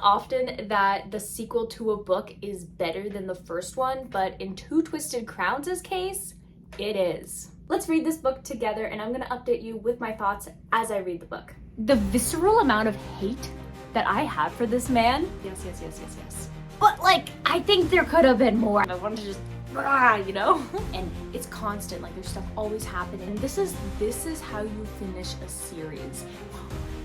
often that the sequel to a book is better than the first one, but in Two Twisted Crowns' case, it is. Let's read this book together, and I'm gonna update you with my thoughts as I read the book. The visceral amount of hate that I have for this man, yes. But like, I think there could have been more. I wanted to just, you know? And it's constant, like there's stuff always happening. And this is how you finish a series.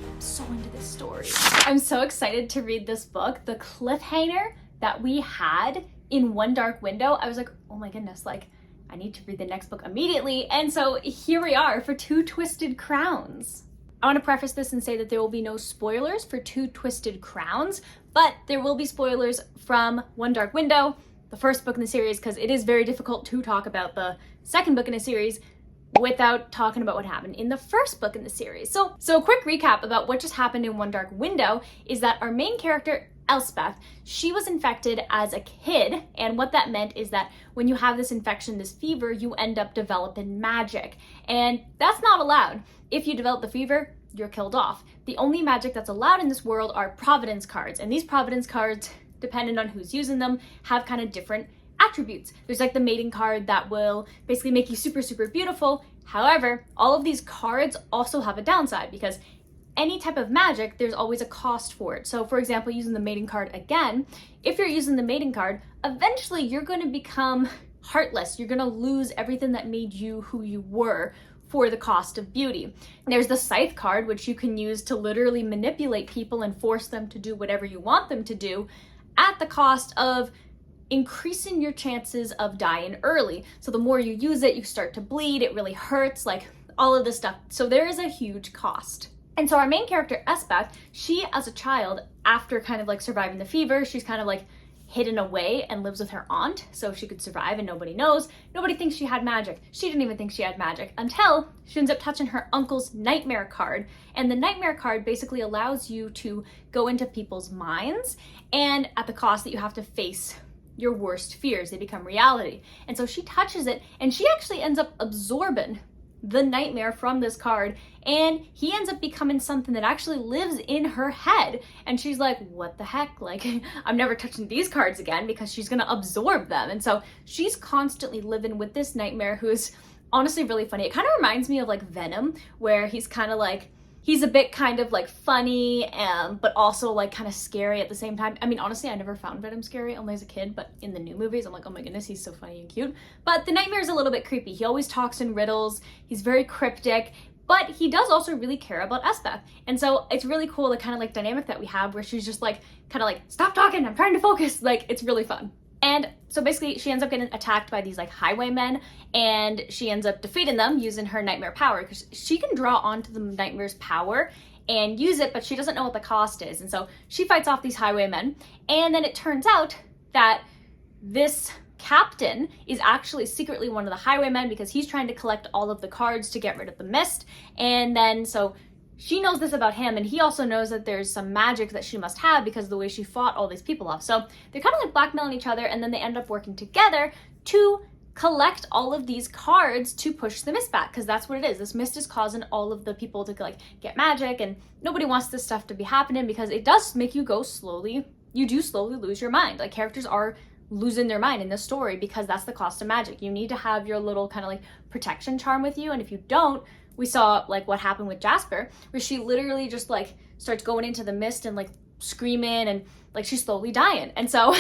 I'm so into this story. I'm so excited to read this book. The cliffhanger that we had in One Dark Window, I was like, oh my goodness, like I need to read the next book immediately. And so here we are for Two Twisted Crowns. I want to preface this and say that there will be no spoilers for Two Twisted Crowns, but there will be spoilers from One Dark Window, the first book in the series, because it is very difficult to talk about the second book in a series without talking about what happened in the first book in the series. So a quick recap about what just happened in One Dark Window is that our main character, Elspeth, she was infected as a kid, and what that meant is that when you have this infection, this fever, you end up developing magic, and that's not allowed. If you develop the fever, you're killed off. The only magic that's allowed in this world are Providence cards, and these Providence cards, depending on who's using them, have kind of different attributes. There's like the mating card that will basically make you super, super beautiful. However, all of these cards also have a downside because any type of magic, there's always a cost for it. So for example, using the mating card again, if you're using the mating card, eventually you're going to become heartless. You're going to lose everything that made you who you were for the cost of beauty. There's the scythe card, which you can use to literally manipulate people and force them to do whatever you want them to do at the cost of increasing your chances of dying early. So the more you use it, you start to bleed, it really hurts, like all of this stuff. So there is a huge cost. And so our main character, Elspeth, she as a child, after kind of like surviving the fever, she's kind of like hidden away and lives with her aunt so she could survive and nobody knows. Nobody thinks she had magic. She didn't even think she had magic until she ends up touching her uncle's nightmare card. And the nightmare card basically allows you to go into people's minds, and at the cost that you have to face your worst fears, they become reality. And so she touches it and she actually ends up absorbing the nightmare from this card, and he ends up becoming something that actually lives in her head. And she's like, what the heck, like I'm never touching these cards again, because she's gonna absorb them. And so she's constantly living with this nightmare, who is honestly really funny. It kind of reminds me of like Venom, where he's kind of like, he's a bit kind of like funny, but also like kind of scary at the same time. I mean, honestly, I never found Venom scary only as a kid, but in the new movies, I'm like, oh my goodness, he's so funny and cute. But the nightmare is a little bit creepy. He always talks in riddles. He's very cryptic, but he does also really care about Elspeth. And so it's really cool, the kind of like dynamic that we have where she's just like, kind of like, stop talking, I'm trying to focus. Like, it's really fun. And so basically she ends up getting attacked by these like highwaymen, and she ends up defeating them using her nightmare power, because she can draw onto the nightmare's power and use it, but she doesn't know what the cost is. And so she fights off these highwaymen, and then it turns out that this captain is actually secretly one of the highwaymen, because he's trying to collect all of the cards to get rid of the mist. And then so she knows this about him, and he also knows that there's some magic that she must have because of the way she fought all these people off. So they're kind of like blackmailing each other, and then they end up working together to collect all of these cards to push the mist back, because that's what it is. This mist is causing all of the people to like get magic, and nobody wants this stuff to be happening because it does make you go slowly. You do slowly lose your mind. Like, characters are losing their mind in this story because that's the cost of magic. You need to have your little kind of like protection charm with you, and if you don't, we saw like what happened with Jasper, where she literally just like starts going into the mist and like screaming, and like she's slowly dying. And so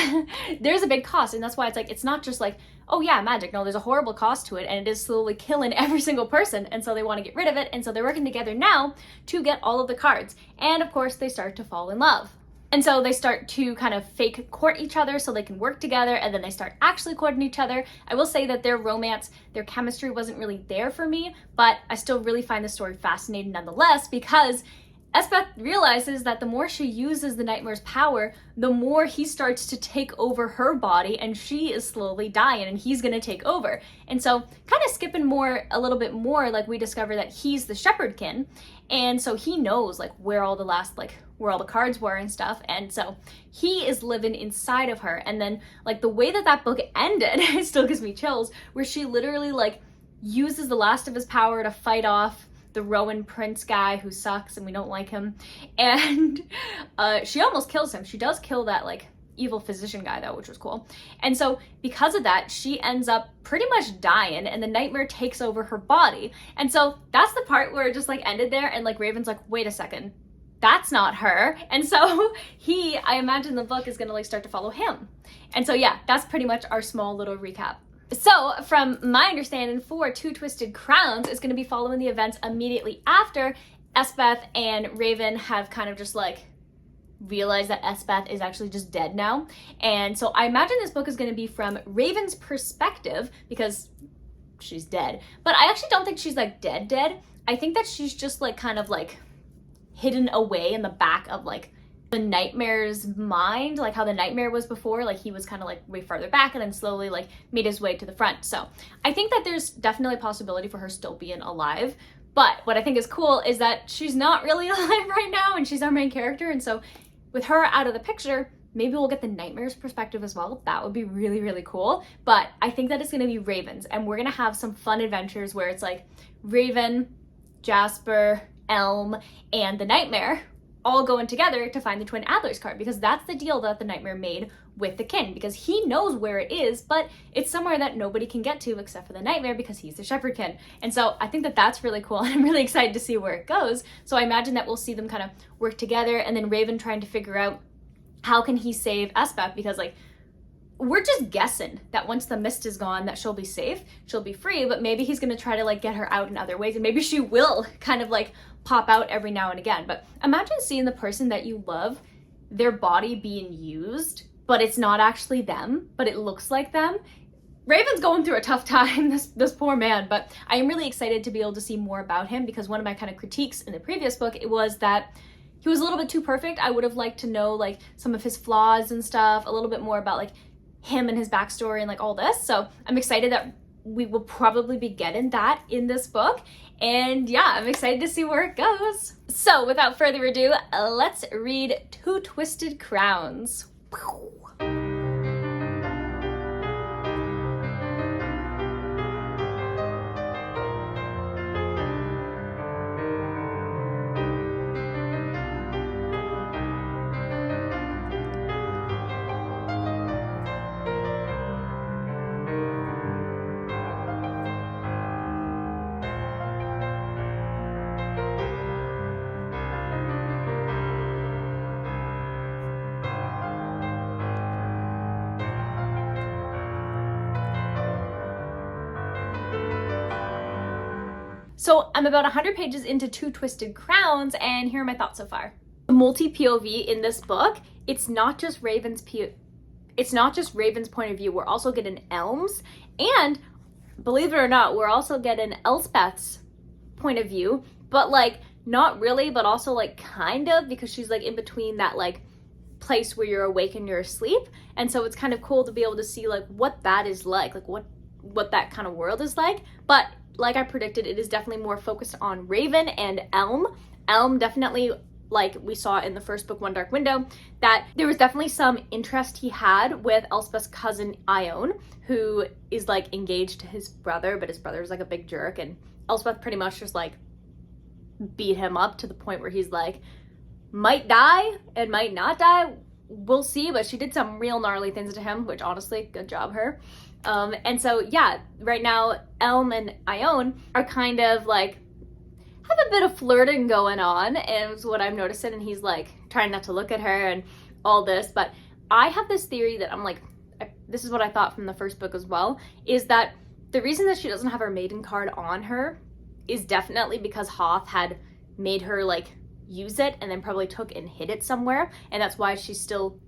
there's a big cost, and that's why it's like, it's not just like, oh yeah, magic. No, there's a horrible cost to it, and it is slowly killing every single person. And so they want to get rid of it, and so they're working together now to get all of the cards. And of course they start to fall in love. And so they start to kind of fake court each other so they can work together, and then they start actually courting each other. I will say that their romance, their chemistry wasn't really there for me, but I still really find the story fascinating nonetheless, because Elspeth realizes that the more she uses the nightmare's power, the more he starts to take over her body, and she is slowly dying, and he's gonna take over. And so kind of skipping a little bit more, like we discover that he's the shepherdkin, and so he knows like where all the cards were and stuff, and so he is living inside of her. And then like the way that book ended, it still gives me chills, where she literally like uses the last of his power to fight off the Rowan prince guy who sucks and we don't like him. And she almost kills him. She does kill that like evil physician guy though, which was cool. And so because of that, she ends up pretty much dying and the nightmare takes over her body. And so that's the part where it just like ended there, and like Ravyn's like, wait a second, that's not her. And so I imagine the book is gonna like start to follow him. And so yeah, that's pretty much our small little recap. So from my understanding, for Two Twisted Crowns is gonna be following the events immediately after Elspeth and Ravyn have kind of just like realize that Elspeth is actually just dead now. And so I imagine this book is going to be from Ravyn's perspective because she's dead. But I actually don't think she's like dead. I think that she's just like kind of like hidden away in the back of like the nightmare's mind, like how the nightmare was before. Like he was kind of like way farther back and then slowly like made his way to the front. So I think that there's definitely a possibility for her still being alive. But what I think is cool is that she's not really alive right now and she's our main character. And so with her out of the picture, maybe we'll get the nightmare's perspective as well. That would be really, really cool. But I think that it's going to be Ravyn's, and we're going to have some fun adventures where it's like Ravyn, Jasper, Elm, and the nightmare all going together to find the Twin Alders card, because that's the deal that the nightmare made with the kin, because he knows where it is, but it's somewhere that nobody can get to except for the nightmare because he's the shepherd kin. And so I think that that's really cool, and I'm really excited to see where it goes. So I imagine that we'll see them kind of work together, and then Ravyn trying to figure out how can he save Elspeth, because like we're just guessing that once the mist is gone that she'll be safe, she'll be free, but maybe he's going to try to like get her out in other ways, and maybe she will kind of like pop out every now and again. But imagine seeing the person that you love, their body being used, but it's not actually them, but it looks like them. Ravyn's going through a tough time, this poor man, but I am really excited to be able to see more about him, because one of my kind of critiques in the previous book, it was that he was a little bit too perfect. I would have liked to know like some of his flaws and stuff, a little bit more about like him and his backstory and like all this. So I'm excited that we will probably be getting that in this book. And yeah, I'm excited to see where it goes. So without further ado, let's read Two Twisted Crowns. So I'm about 100 pages into Two Twisted Crowns, and here are my thoughts so far. The multi-POV in this book, it's not just Ravyn's point of view. We're also getting Elm's, and believe it or not, we're also getting Elspeth's point of view, but like not really, but also like kind of, because she's like in between that like place where you're awake and you're asleep. And so it's kind of cool to be able to see like what that is like what that kind of world is like. But like I predicted, it is definitely more focused on Ravyn and Elm. Elm definitely, like we saw in the first book, One Dark Window, that there was definitely some interest he had with Elspeth's cousin Ione, who is like engaged to his brother, but his brother is like a big jerk, and Elspeth pretty much just like beat him up to the point where he's like, might die and might not die, we'll see, but she did some real gnarly things to him, which honestly, good job her. And so yeah, right now Elm and Ione are kind of like have a bit of flirting going on, and it's what I'm noticing, and he's like trying not to look at her and all this. But I have this theory that I'm like, this is what I thought from the first book as well, is that the reason that she doesn't have her maiden card on her is definitely because Hoth had made her like use it and then probably took and hid it somewhere, and that's why she's still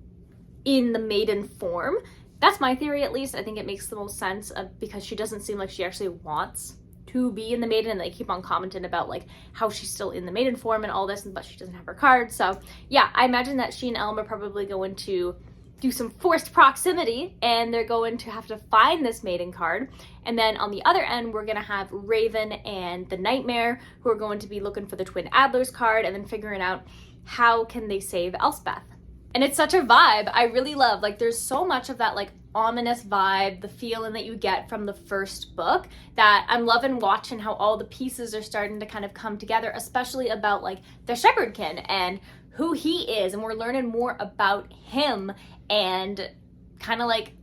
in the maiden form. That's my theory, at least. I think it makes the most sense because she doesn't seem like she actually wants to be in the maiden, and they keep on commenting about like how she's still in the maiden form and all this, but she doesn't have her card. So yeah, I imagine that she and Elm are probably going to do some forced proximity, and they're going to have to find this maiden card. And then on the other end, we're gonna have Ravyn and the Nightmare, who are going to be looking for the Twin Alders card and then figuring out how can they save Elspeth. And it's such a vibe. I really love, like, there's so much of that like ominous vibe, the feeling that you get from the first book, that I'm loving watching how all the pieces are starting to kind of come together, especially about like the Shepherdkin and who he is, and we're learning more about him and kind of like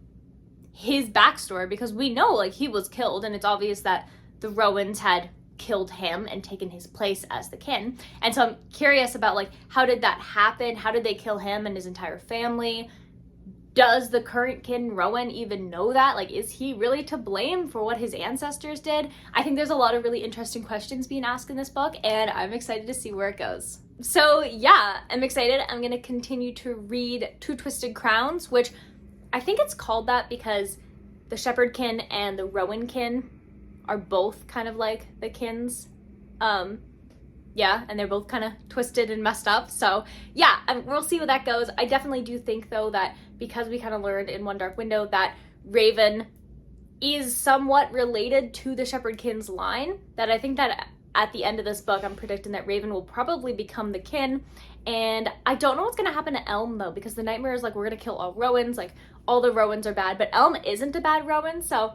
his backstory, because we know like he was killed, and it's obvious that the Rowans had killed him and taken his place as the kin. And so I'm curious about like, how did that happen? How did they kill him and his entire family? Does the current kin Rowan even know that? Like, is he really to blame for what his ancestors did? I think there's a lot of really interesting questions being asked in this book, and I'm excited to see where it goes. So yeah, I'm excited. I'm gonna continue to read Two Twisted Crowns, which I think it's called that because the Shepherdkin and the Rowankin are both kind of like the kins. Yeah, and they're both kind of twisted and messed up. So yeah, we'll see where that goes. I definitely do think though that because we kind of learned in One Dark Window that Ravyn is somewhat related to the Shepherdkin's line, that I think that at the end of this book, I'm predicting that Ravyn will probably become the kin. And I don't know what's gonna happen to Elm though, because the nightmare is like, we're gonna kill all Rowans, like all the Rowans are bad, but Elm isn't a bad Rowan, so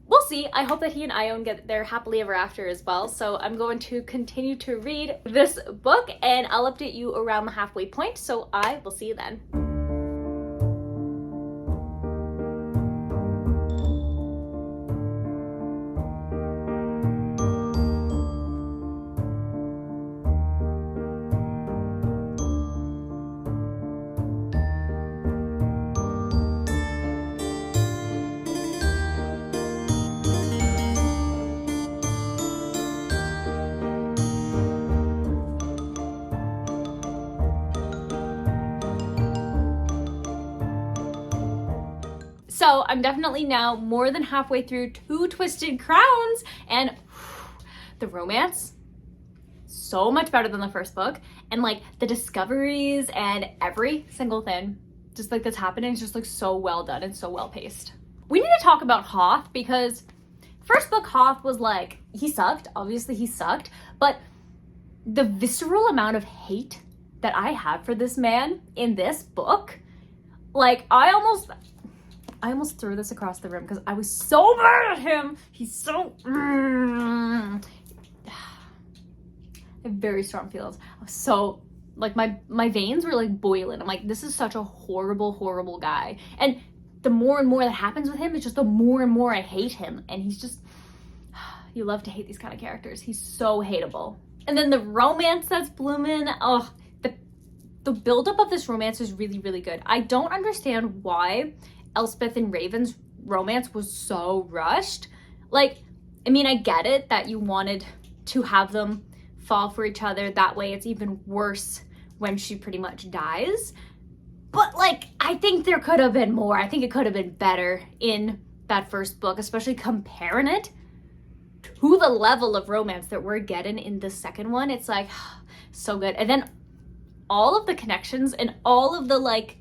we'll see. I hope that he and Ione get their happily ever after as well. So I'm going to continue to read this book, and I'll update you around the halfway point. So I will see you then. So I'm definitely now more than halfway through Two Twisted Crowns, and the romance, so much better than the first book. And like the discoveries and every single thing just like that's happening is just like so well done and so well paced. We need to talk about Hoth, because first book Hoth was like, he sucked, obviously he sucked, but the visceral amount of hate that I have for this man in this book, like I almost threw this across the room because I was so mad at him. He's so... I have very strong feelings. I was so... like my veins were like boiling. I'm like, this is such a horrible, horrible guy. And the more and more that happens with him, it's just the more and more I hate him. And he's just... you love to hate these kind of characters. He's so hateable. And then the romance that's blooming. Oh, the buildup of this romance is really, really good. I don't understand why Elspeth and Ravyn's romance was so rushed. Like, I mean, I get it that you wanted to have them fall for each other. That way it's even worse when she pretty much dies. But like, I think there could have been more. I think it could have been better in that first book, especially comparing it to the level of romance that we're getting in the second one. It's like, so good. And then all of the connections and all of the like,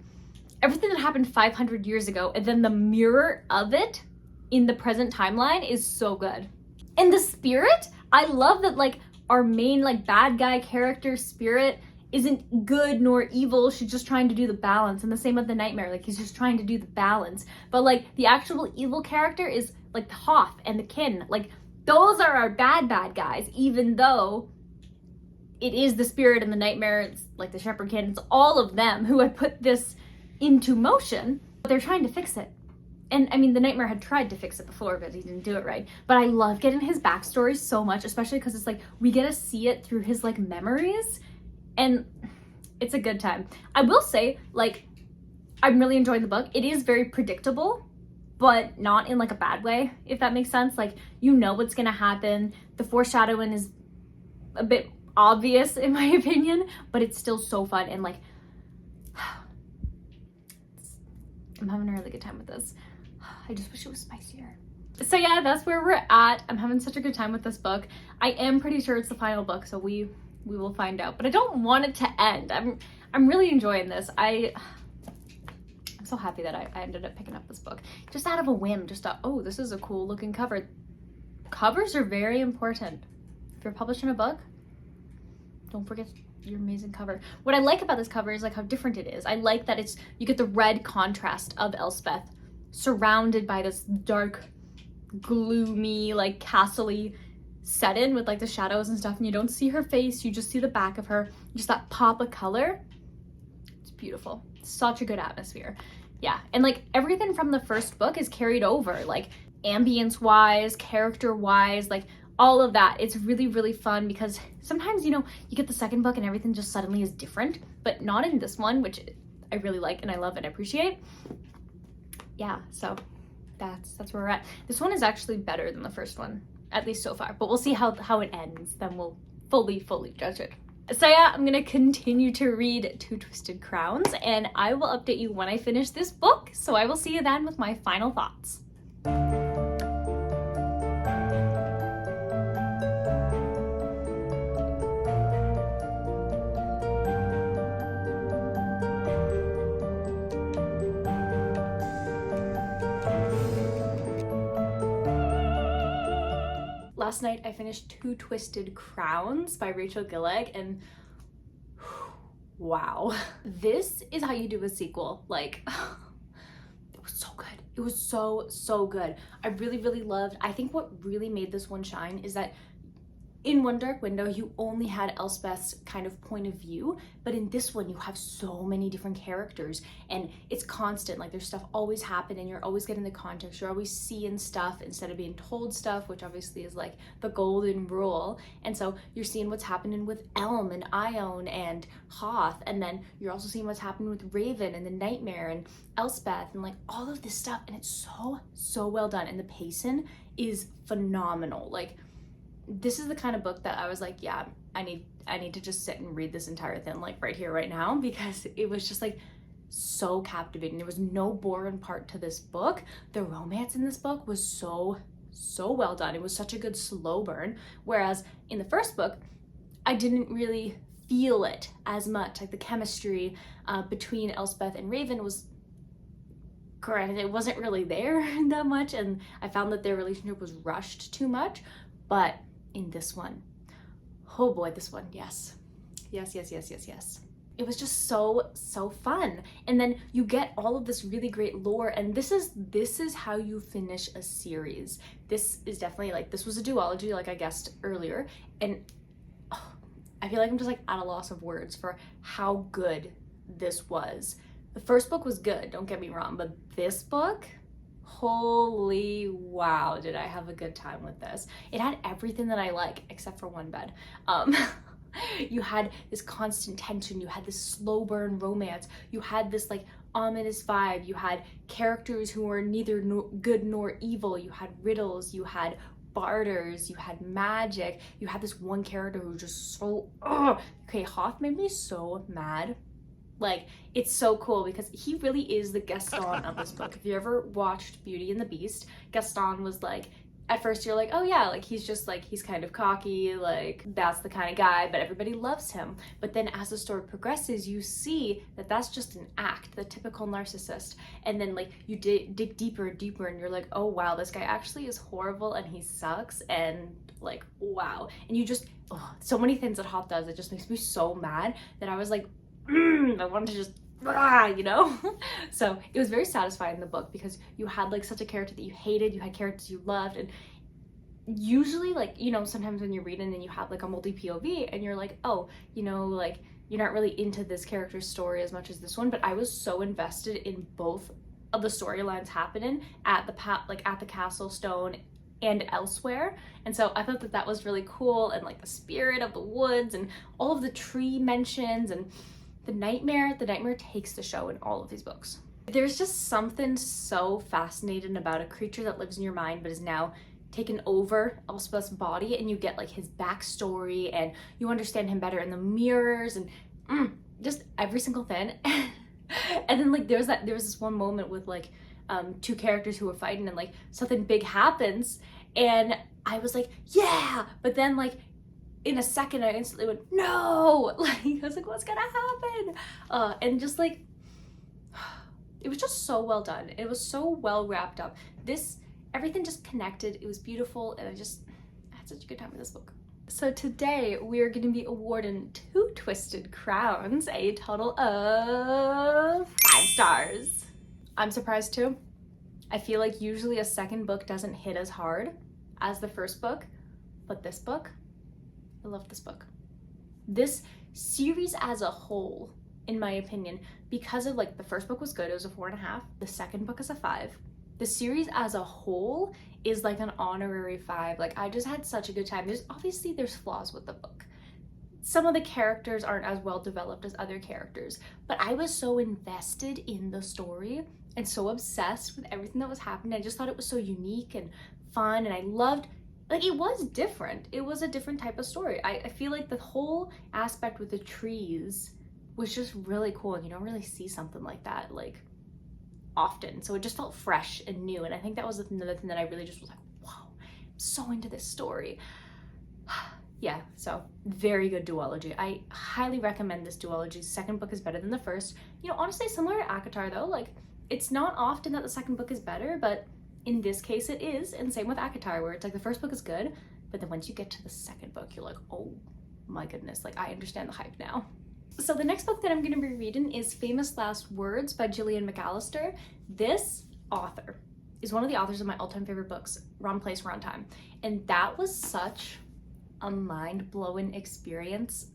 everything that happened 500 years ago, and then the mirror of it in the present timeline is so good. And the Spirit, I love that like our main like bad guy character Spirit isn't good nor evil. She's just trying to do the balance. And the same with the Nightmare, like he's just trying to do the balance. But like the actual evil character is like the Hoth and the kin. Like those are our bad guys, even though it is the Spirit and the Nightmare, it's like the Shepherdkin, it's all of them who had put this into motion, but they're trying to fix it. And I mean, the Nightmare had tried to fix it before, but he didn't do it right. But I love getting his backstory so much, especially because it's like, we get to see it through his like memories, and it's a good time. I will say, like, I'm really enjoying the book. It is very predictable, but not in like a bad way, if that makes sense. Like, you know what's gonna happen. The foreshadowing is a bit obvious in my opinion, but it's still so fun, and like, I'm having a really good time with this. I just wish it was spicier. So yeah, that's where we're at. I'm having such a good time with this book. I am pretty sure it's the final book, so we will find out. But I don't want it to end. I'm really enjoying this. I'm so happy that I ended up picking up this book. Just out of a whim, just thought, oh, this is a cool looking cover. Covers are very important. If you're publishing a book, don't forget your amazing cover. What I like about this cover is like how different it is. I like that you get the red contrast of Elspeth surrounded by this dark, gloomy, like castle-y setting with like the shadows and stuff, and you don't see her face, you just see the back of her, just that pop of color. It's beautiful. Such a good atmosphere. Yeah, and like everything from the first book is carried over, like ambience wise, character wise, like all of that. It's really, really fun because sometimes, you know, you get the second book and everything just suddenly is different, but not in this one, which I really like and I love and appreciate. Yeah, so that's where we're at. This one is actually better than the first one, at least so far, but we'll see how it ends, then we'll fully judge it. So yeah, I'm gonna continue to read Two Twisted Crowns, and I will update you when I finish this book. So I will see you then with my final thoughts. Last night I finished Two Twisted Crowns by Rachel Gillig, and wow, this is how you do a sequel. Like, it was so good. It was so good. I really loved, I think what really made this one shine is that in One Dark Window, you only had Elspeth's kind of point of view, but in this one, you have so many different characters, and it's constant. Like, there's stuff always happening, you're always getting the context, you're always seeing stuff instead of being told stuff, which obviously is like the golden rule. And so you're seeing what's happening with Elm and Ione and Hoth, and then you're also seeing what's happening with Ravyn and the Nightmare and Elspeth and like all of this stuff, and it's so well done, and the pacing is phenomenal. Like, this is the kind of book that I was like, yeah, I need to just sit and read this entire thing, like right here, right now, because it was just like so captivating. There was no boring part to this book. The romance in this book was so well done. It was such a good slow burn, whereas in the first book, I didn't really feel it as much. Like the chemistry between Elspeth and Ravyn was, granted, it wasn't really there that much, and I found that their relationship was rushed too much, but in this one, oh boy, this one, yes. It was just so fun. And then you get all of this really great lore, and this is how you finish a series. This is definitely like, this was a duology, like I guessed earlier, and oh, I feel like I'm just like at a loss of words for how good this was. The first book was good, don't get me wrong, but this book, holy wow, did I have a good time with this. It had everything that I like except for one bed. You had this constant tension, you had this slow burn romance, you had this like ominous vibe, you had characters who were neither good nor evil, you had riddles, you had barters, you had magic, you had this one character who was just so, okay, Hoth made me so mad. Like, it's so cool because he really is the Gaston of this book. If you ever watched Beauty and the Beast, Gaston was like, at first you're like, oh yeah, like he's just like, he's kind of cocky, like that's the kind of guy, but everybody loves him. But then as the story progresses, you see that that's just an act, the typical narcissist. And then like you dig deeper and deeper, and you're like, oh wow, this guy actually is horrible and he sucks, and like, wow. And you just, so many things that Hoth does, it just makes me so mad that I was like, I wanted to just, you know? So it was very satisfying in the book because you had like such a character that you hated, you had characters you loved, and usually like, you know, sometimes when you're reading and you have like a multi-POV and you're like, oh, you know, like you're not really into this character's story as much as this one, but I was so invested in both of the storylines happening at the Castle Stone and elsewhere. And so I thought that that was really cool, and like the spirit of the woods and all of the tree mentions, and the nightmare takes the show in all of these books. There's just something so fascinating about a creature that lives in your mind but is now taken over Elspeth's body, and you get like his backstory and you understand him better in the mirrors and just every single thing. And then like there was this one moment with like two characters who were fighting, and like something big happens and I was like, yeah, but then like in a second I instantly went, no, like I was like, what's gonna happen? And just like, it was just so well done. It was so well wrapped up. Everything just connected. It was beautiful, and I had such a good time with this book. So today we're going to be awarding Two Twisted Crowns a total of 5 stars. I'm surprised too. I feel like usually a second book doesn't hit as hard as the first book, but this book, I love this book. This series as a whole, in my opinion, because of like the first book was good, it was a 4.5, the second book is a 5. The series as a whole is like an honorary 5. Like I just had such a good time. There's flaws with the book. Some of the characters aren't as well developed as other characters, but I was so invested in the story and so obsessed with everything that was happening. I just thought it was so unique and fun, and I loved, like, it was different. It was a different type of story. I feel like the whole aspect with the trees was just really cool, and you don't really see something like that like often. So it just felt fresh and new, and I think that was another thing that I really just was like, wow, I'm so into this story. Yeah, so very good duology. I highly recommend this duology. Second book is better than the first. You know, honestly, similar to ACOTAR though, like it's not often that the second book is better, but in this case it is, and same with ACOTAR, where it's like the first book is good, but then once you get to the second book, you're like, oh my goodness, like I understand the hype now. So the next book that I'm gonna be reading is Famous Last Words by Gillian McAllister. This author is one of the authors of my all-time favorite books, Wrong Place, Wrong Time. And that was such a mind-blowing experience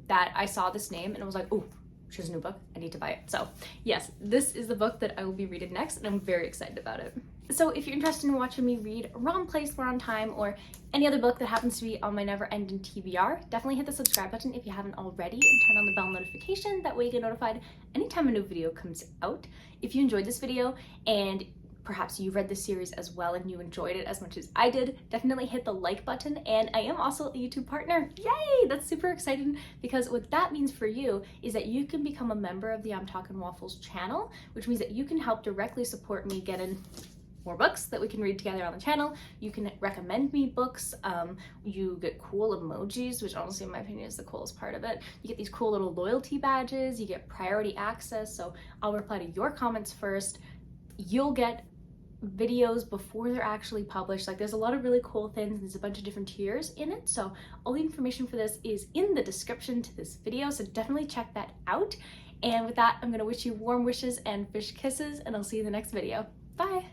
that I saw this name and it was like, oh, she has a new book, I need to buy it. So yes, this is the book that I will be reading next, and I'm very excited about it. So if you're interested in watching me read Wrong Place, Wrong Time, or any other book that happens to be on my never-ending TBR, definitely hit the subscribe button if you haven't already, and turn on the bell notification. That way you get notified anytime a new video comes out. If you enjoyed this video and perhaps you read this series as well and you enjoyed it as much as I did, definitely hit the like button. And I am also a YouTube partner. Yay! That's super exciting, because what that means for you is that you can become a member of the I'm Talking Waffles channel, which means that you can help directly support me getting more books that we can read together on the channel. You can recommend me books. You get cool emojis, which honestly in my opinion is the coolest part of it. You get these cool little loyalty badges. You get priority access, so I'll reply to your comments first. You'll get videos before they're actually published. Like there's a lot of really cool things. There's a bunch of different tiers in it, so all the information for this is in the description to this video, so definitely check that out. And with that, I'm gonna wish you warm wishes and fish kisses, and I'll see you in the next video. Bye.